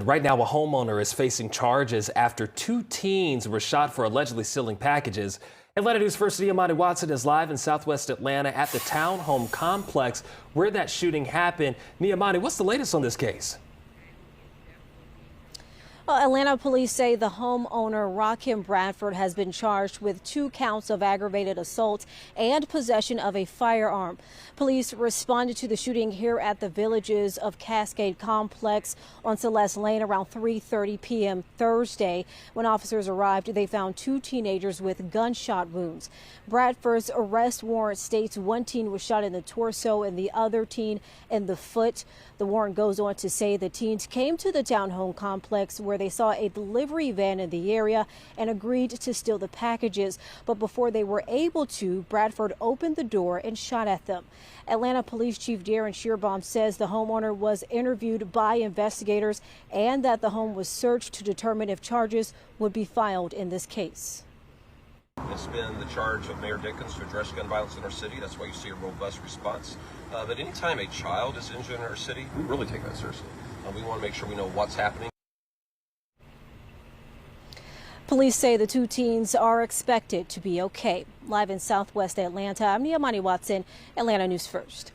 Right now, a homeowner is facing charges after two teens were shot for allegedly stealing packages. Atlanta News First Nehemiah Watson is live in Southwest Atlanta at the townhome complex where that shooting happened. Nehemiah, what's the latest on this case? Well, Atlanta police say the homeowner Rakim Bradford has been charged with 2 counts of aggravated assault and possession of a firearm. Police responded to the shooting here at the Villages of Cascade complex on Celeste Lane around 3:30 p.m. Thursday. When officers arrived, they found 2 teenagers with gunshot wounds. Bradford's arrest warrant states 1 teen was shot in the torso and the other teen in the foot. The warrant goes on to say the teens came to the townhome complex where they saw a delivery van in the area and agreed to steal the packages. But before they were able to, Bradford opened the door and shot at them. Atlanta Police Chief Darren Shearbaum says the homeowner was interviewed by investigators and that the home was searched to determine if charges would be filed in this case. It's been the charge of Mayor Dickens to address gun violence in our city. That's why you see a robust response. But anytime a child is injured in our city, we really take that seriously. We want to make sure we know what's happening. Police say the 2 teens are expected to be okay. Live in Southwest Atlanta, I'm Nehemiah Watson, Atlanta News First.